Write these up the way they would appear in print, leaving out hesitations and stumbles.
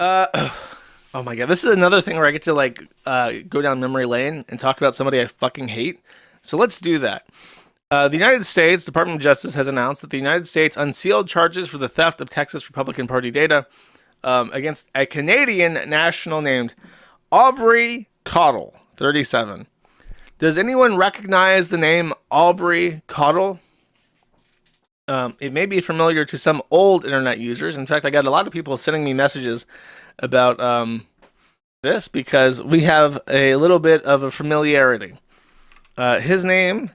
Uh, oh my god, this is another thing where I get to like go down memory lane and talk about somebody I fucking hate. So let's do that. The United States Department of Justice has announced that the United States unsealed charges for the theft of Texas Republican Party data against a Canadian national named Aubrey Cottle, 37. Does anyone recognize the name Aubrey Cottle? It may be familiar to some old internet users. In fact, I got a lot of people sending me messages about this because we have a little bit of a familiarity. His name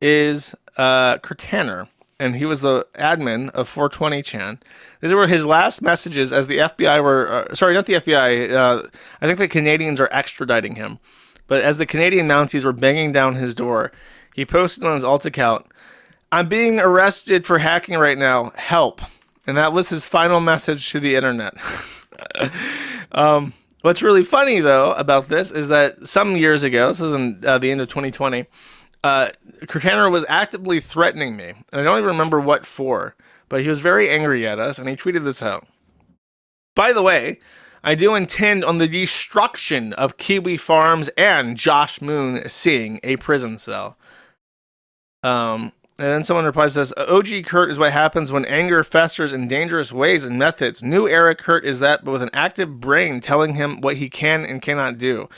is Kirtaner, and he was the admin of 420chan. These were his last messages as the FBI were, sorry, not the FBI. I think the Canadians are extraditing him. But as the Canadian Mounties were banging down his door, he posted on his alt account, "I'm being arrested for hacking right now. Help." And that was his final message to the internet. What's really funny, though, about this is that some years ago, this was in the end of 2020, Kirtaner was actively threatening me. And I don't even remember what for, but he was very angry at us, and he tweeted this out. "By the way, I do intend on the destruction of Kiwi Farms and Josh Moon seeing a prison cell." And then someone replies, says, "OG Kurt is what happens when anger festers in dangerous ways and methods. New era Kurt is that, but with an active brain telling him what he can and cannot do."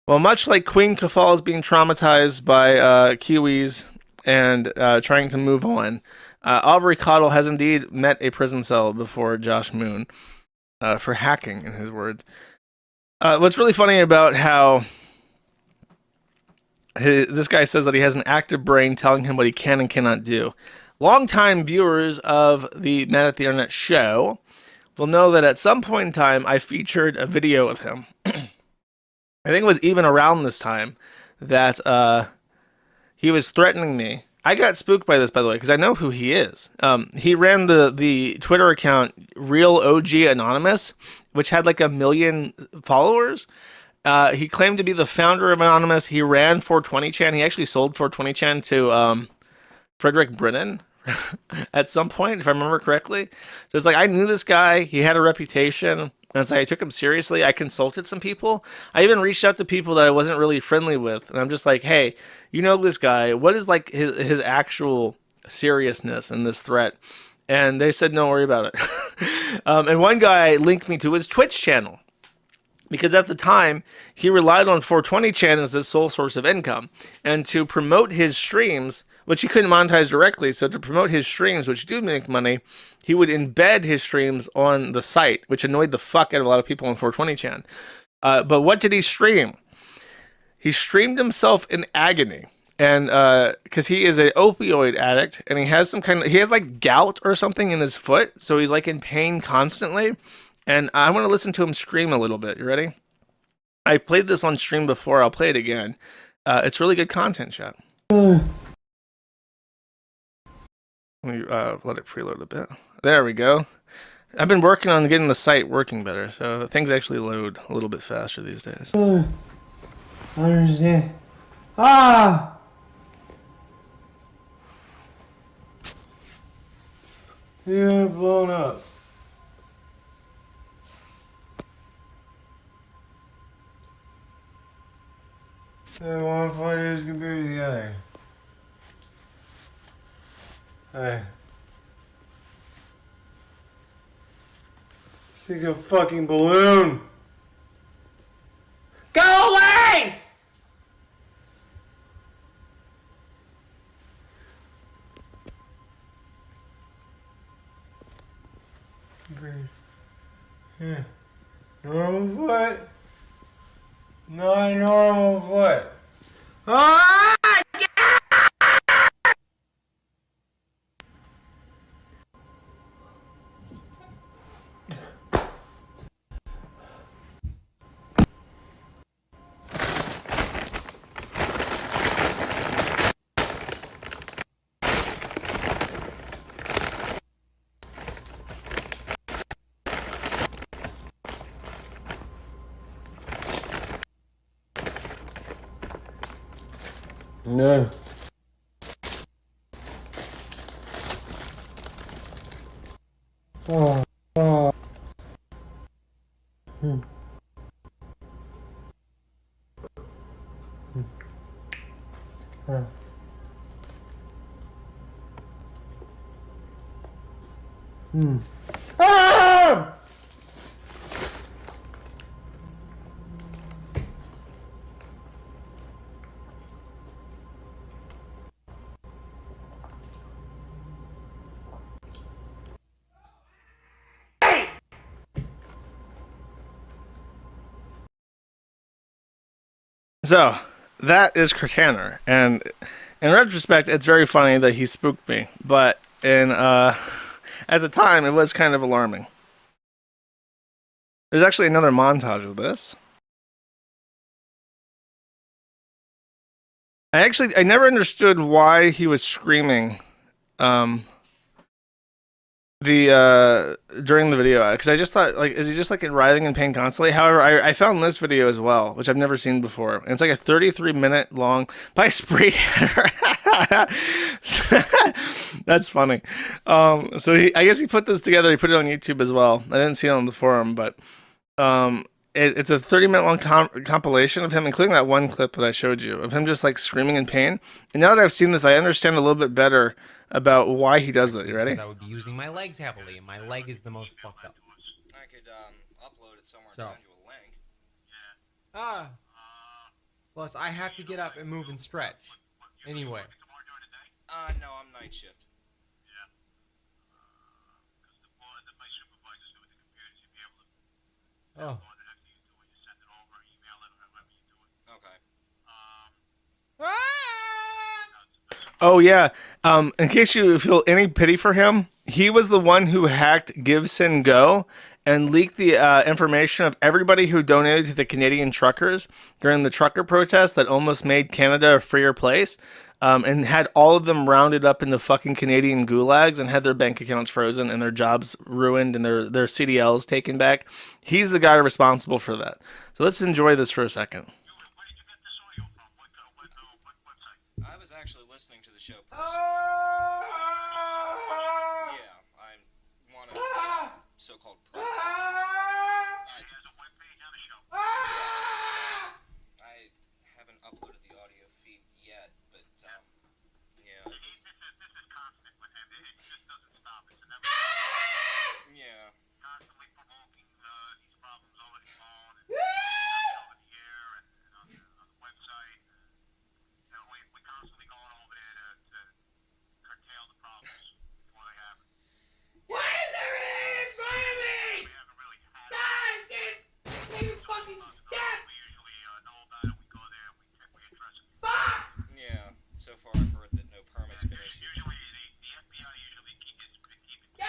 Well, much like Queen Kafal is being traumatized by Kiwis and trying to move on, Aubrey Cottle has indeed met a prison cell before Josh Moon for hacking, in his words. What's really funny about how this guy says that he has an active brain telling him what he can and cannot do. Longtime viewers of the Man at the Internet show will know that at some point in time I featured a video of him. I think it was even around this time that he was threatening me. I got spooked by this, by the way, because I know who he is. He ran the Twitter account Real OG Anonymous, which had like 1 million followers. He claimed to be the founder of Anonymous. He ran 420chan. He actually sold 420chan to Frederick Brennan at some point, if I remember correctly. So it's like I knew this guy. He had a reputation. And it's like I took him seriously. I consulted some people. I even reached out to people that I wasn't really friendly with. And I'm just like, hey, you know this guy. What is like his actual seriousness in this threat? And they said, don't worry about it. And one guy linked me to his Twitch channel, because at the time, he relied on 420chan as his sole source of income. And to promote his streams, which he couldn't monetize directly, so to promote his streams, which do make money, he would embed his streams on the site, which annoyed the fuck out of a lot of people on 420chan. But what did he stream? He streamed himself in agony. And because he is an opioid addict, and he has he has like gout or something in his foot, so he's like in pain constantly. And I want to listen to him scream a little bit. You ready? I played this on stream before. I'll play it again. It's really good content, chat. Let me let it preload a bit. There we go. I've been working on getting the site working better, so things actually load a little bit faster these days. I understand. Ah! Yeah, blown up. Yeah, one foot is compared to the other. Hey. This thing's a fucking balloon. Go away! Yeah. Normal foot. Not a normal foot. Ah! No. Oh. Hmm. Huh. Hmm. Ah! So that is Kirtaner, and in retrospect, it's very funny that he spooked me. But in at the time, it was kind of alarming. There's actually another montage of this. I never understood why he was screaming um, the during the video, because I just thought, like, is he just like writhing in pain constantly? However, I found this video as well, which I've never seen before, and it's like a 33-minute long by sprayed. That's funny. So I guess he put this together. He put it on YouTube as well. I didn't see it on the forum, but it's a 30-minute long compilation of him, including that one clip that I showed you of him just like screaming in pain. And now that I've seen this, I understand a little bit better about why he does that. You ready? Because I would be using my legs heavily, and my leg is the most fucked up. I could upload it somewhere So. and send you a link. Ah. Plus, I have to get up and move and stretch. Anyway. No, I'm night shift. Oh. Okay. Oh yeah. In case you feel any pity for him, he was the one who hacked GiveSendGo and leaked the information of everybody who donated to the Canadian truckers during the trucker protest that almost made Canada a freer place, and had all of them rounded up into fucking Canadian gulags and had their bank accounts frozen and their jobs ruined and their CDLs taken back. He's the guy responsible for that. So let's enjoy this for a second. I was actually listening to the show. Ah! Yeah, I'm one of the so-called pros. I haven't uploaded the audio feed yet, but yeah. This is constant with him. It just doesn't stop. It's a never. Yeah. Constantly provoking these problems over the phone and over the air and on the website. You know, we constantly going over there to curtail the problems before they happen. Why is there in front of me? We haven't really had it. God, dude! Make me fucking step! We usually know about it. We go there. We address it. Fuck! Yeah. So far, I've heard that no permit's been issued. Usually, the FBI usually keeps it Ah!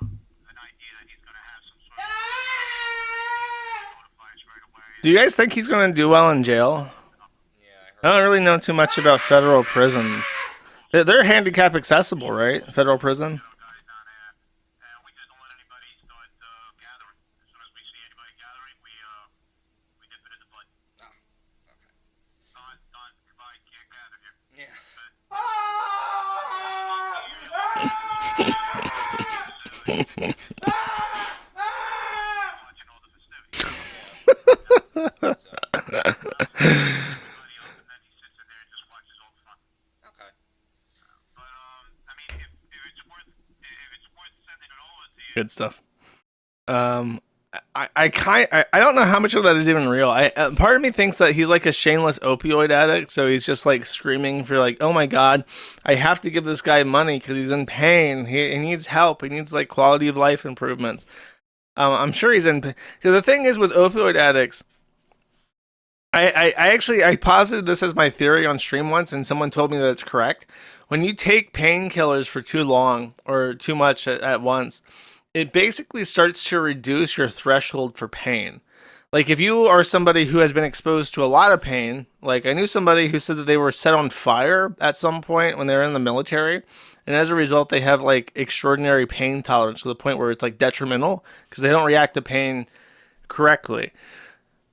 of an idea that he's going to have some sort of Ah! notify us right away. Do you guys think he's going to do well in jail? Yeah, I don't really know too much about federal prisons. They're handicap accessible, right? Federal prison. Guys down there, and we just don't let anybody start gathering. As soon as we see anybody gathering, we nip it in the bud. Ah, okay. Done. Goodbye. Can't gather here. Yeah. Watching all the festivities. Everybody else, and then he sits in there and just watches all the fun. Okay. But I mean, if it's worth sending it over to you. Good stuff. I don't know how much of that is even real. Part of me thinks that he's like a shameless opioid addict, so he's just like screaming for like, oh my god, I have to give this guy money because he's in pain. He needs help. He needs like quality of life improvements. I'm sure he's in pain. So the thing is with opioid addicts, I posited this as my theory on stream once, and someone told me that it's correct. When you take painkillers for too long or too much at once, it basically starts to reduce your threshold for pain. Like if you are somebody who has been exposed to a lot of pain, like I knew somebody who said that they were set on fire at some point when they were in the military, and as a result they have like extraordinary pain tolerance to the point where it's like detrimental because they don't react to pain correctly.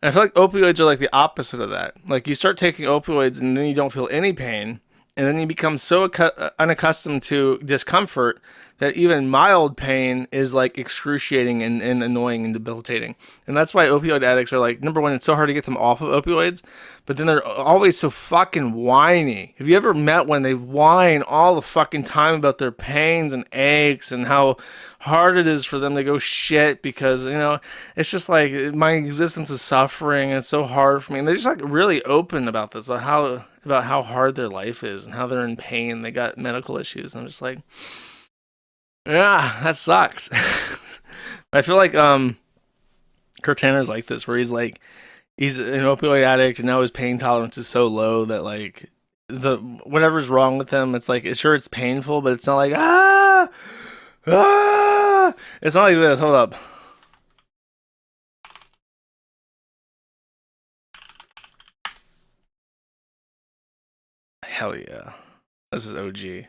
And I feel like opioids are like the opposite of that. Like you start taking opioids and then you don't feel any pain, and then you become so unaccustomed to discomfort that even mild pain is like excruciating and annoying and debilitating. And that's why opioid addicts are like, number one, it's so hard to get them off of opioids, but then they're always so fucking whiny. Have you ever met when they whine all the fucking time about their pains and aches and how hard it is for them to go shit because, you know, it's just like my existence is suffering and it's so hard for me. And they're just like really open about this, about how hard their life is and how they're in pain. They got medical issues. And I'm just like, yeah, that sucks. I feel like Kirtaner's like this, where he's an opioid addict and now his pain tolerance is so low that like whatever's wrong with him, it's like, sure, it's painful, but it's not like it's not like this. Hold up. Hell yeah. This is OG.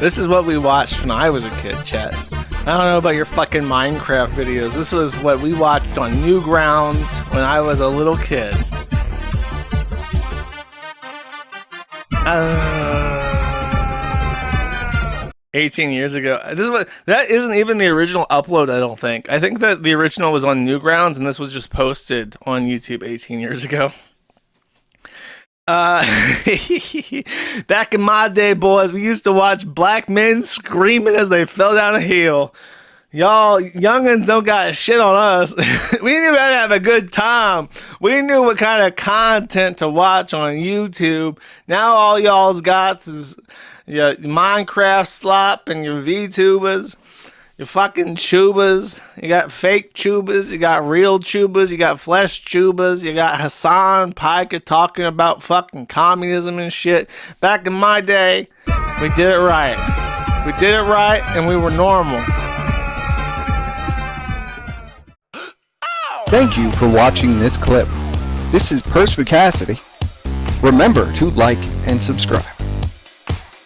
This is what we watched when I was a kid, chat. I don't know about your fucking Minecraft videos. This was what we watched on Newgrounds when I was a little kid. 18 years ago. That isn't even the original upload, I don't think. I think that the original was on Newgrounds and this was just posted on YouTube 18 years ago. Back in my day, boys, we used to watch black men screaming as they fell down a hill. Y'all youngins don't got shit on us. We knew how to have a good time. We knew what kind of content to watch on YouTube. Now all y'all's got is your Minecraft slop and your VTubers. Your fucking tubas. You got fake tubas. You got real tubas. You got flesh tubas. You got Hassan Piker talking about fucking communism and shit. Back in my day, we did it right. We did it right and we were normal. Thank you for watching this clip. This is Perspicacity. Remember to like and subscribe.